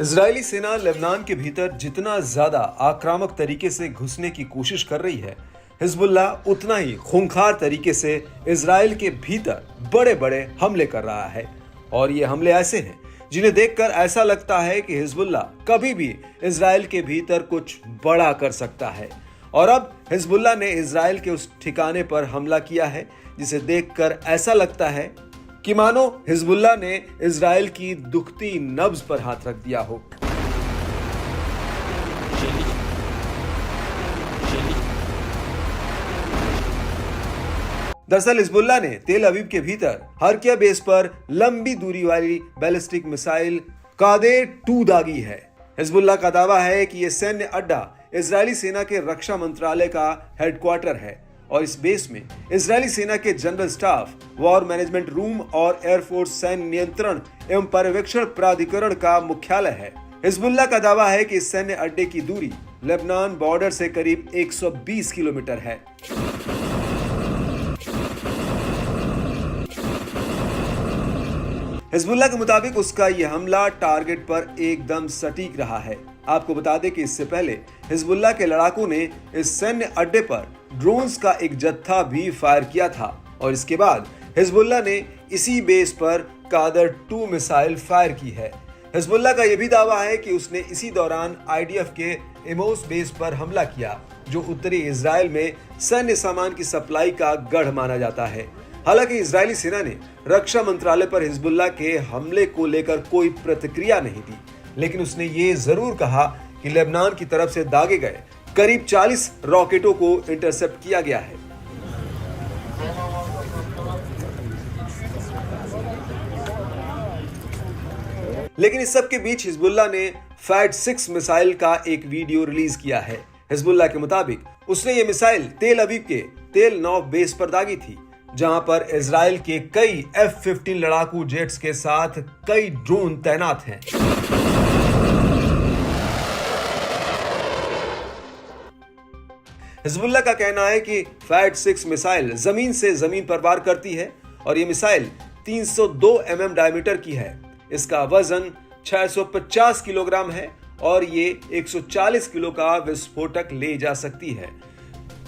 Israeli सेना Lebanon के भीतर जितना ज्यादा आक्रामक तरीके से घुसने की कोशिश कर रही है, हिजबुल्लाह उतना ही खूंखार तरीके से इजराइल के भीतर बड़े बड़े हमले कर रहा है। और ये हमले ऐसे हैं जिन्हें देखकर ऐसा लगता है कि हिजबुल्लाह कभी भी इजराइल के भीतर कुछ बड़ा कर सकता है। और अब हिजबुल्लाह ने इजराइल के उस ठिकाने पर हमला किया है जिसे देखकर ऐसा लगता है कि मानो हिजबुल्लाह ने इजराइल की दुखती नब्ज पर हाथ रख दिया हो। दरअसल हिजबुल्लाह ने तेल अवीव के भीतर हरकिया बेस पर लंबी दूरी वाली बैलिस्टिक मिसाइल कादर-2 दागी है। हिजबुल्लाह का दावा है कि यह सैन्य अड्डा इजरायली सेना के रक्षा मंत्रालय का हेडक्वार्टर है और इस बेस में इजरायली सेना के general staff, war management room और एयरफोर्स सैन्य नियंत्रण एवं पर्यवेक्षण प्राधिकरण का मुख्यालय है। हिजबुल्लाह का दावा है कि इस सैन्य अड्डे की दूरी लेबनान बॉर्डर से करीब 120 किलोमीटर है। हिजबुल्लाह के मुताबिक उसका यह हमला टारगेट पर एकदम सटीक रहा है। आपको बता दें कि इससे पहले हिजबुल्लाह के लड़ाकों ने इस सैन्य अड्डे पर ड्रोन्स का एक जत्था भी फायर किया था और इसके बाद हिजबुल्लाह ने इसी बेस पर कादर-2 मिसाइल फायर की है। हिजबुल्लाह का यह भी दावा है कि उसने इसी दौरान आईडीएफ के एमोस बेस पर हमला किया, जो उत्तरी इजराइल में सैन्य सामान की सप्लाई का गढ़ माना जाता है। हालांकि इजरायली सेना ने रक्षा मंत्रालय पर हिजबुल्लाह के हमले को लेकर कोई प्रतिक्रिया नहीं दी, लेकिन उसने ये जरूर कहा कि लेबनान की तरफ से दागे गए करीब 40 रॉकेटों को इंटरसेप्ट किया गया है। लेकिन इस सब के बीच हिजबुल्लाह ने फैट-6 मिसाइल का एक वीडियो रिलीज किया है। हिजबुल्लाह के मुताबिक उसने ये मिसाइल तेल अवीव के तेल नौफ बेस पर दागी थी, जहां पर इजराइल के कई F-15 लड़ाकू जेट्स के साथ कई ड्रोन तैनात हैं। हिजबुल्लाह का कहना है कि फैट-6 मिसाइल जमीन से जमीन पर वार करती है और ये मिसाइल 302 mm डायमीटर की है। इसका वजन 650 किलोग्राम है और ये 140 किलो का विस्फोटक ले जा सकती है।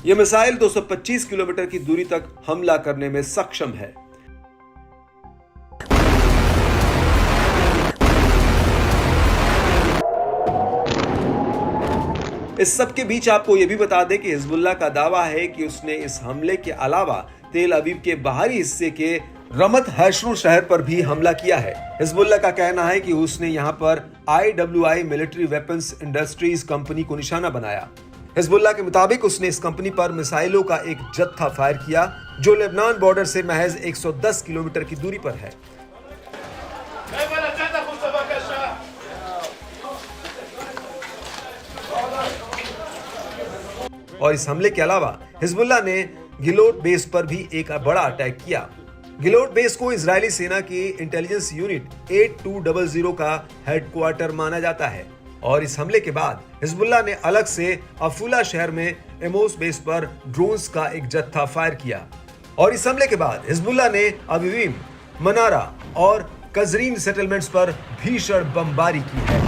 यह मिसाइल 225 किलोमीटर की दूरी तक हमला करने में सक्षम है। इस सब के बीच आपको यह भी बता दें कि हिजबुल्लाह का दावा है कि उसने इस हमले के अलावा तेल अवीव के बाहरी हिस्से के रमत हैशरू शहर पर भी हमला किया है। हिजबुल्लाह का कहना है कि उसने यहां पर IWI military weapons industries company को निशाना बनाया। हिजबुल्लाह के मुताबिक उसने इस कंपनी पर मिसाइलों का एक जत्था फायर किया, जो लेबनान बॉर्डर से महज 110 किलोमीटर की दूरी पर है। और इस हमले के अलावा हिजबुल्लाह ने गिलोट बेस पर भी एक बड़ा अटैक किया। गिलोट बेस को इजरायली सेना की इंटेलिजेंस यूनिट 8200 का हेडक्वार्टर माना जाता है और इस हमले के बाद हिजबुल्लाह ने अलग से अफूला शहर में एमोस बेस पर ड्रोन्स का एक जत्था फायर किया। और इस हमले के बाद हिजबुल्लाह ने अवीव, मनारा और कजरीन सेटलमेंट्स पर भीषण बमबारी की है।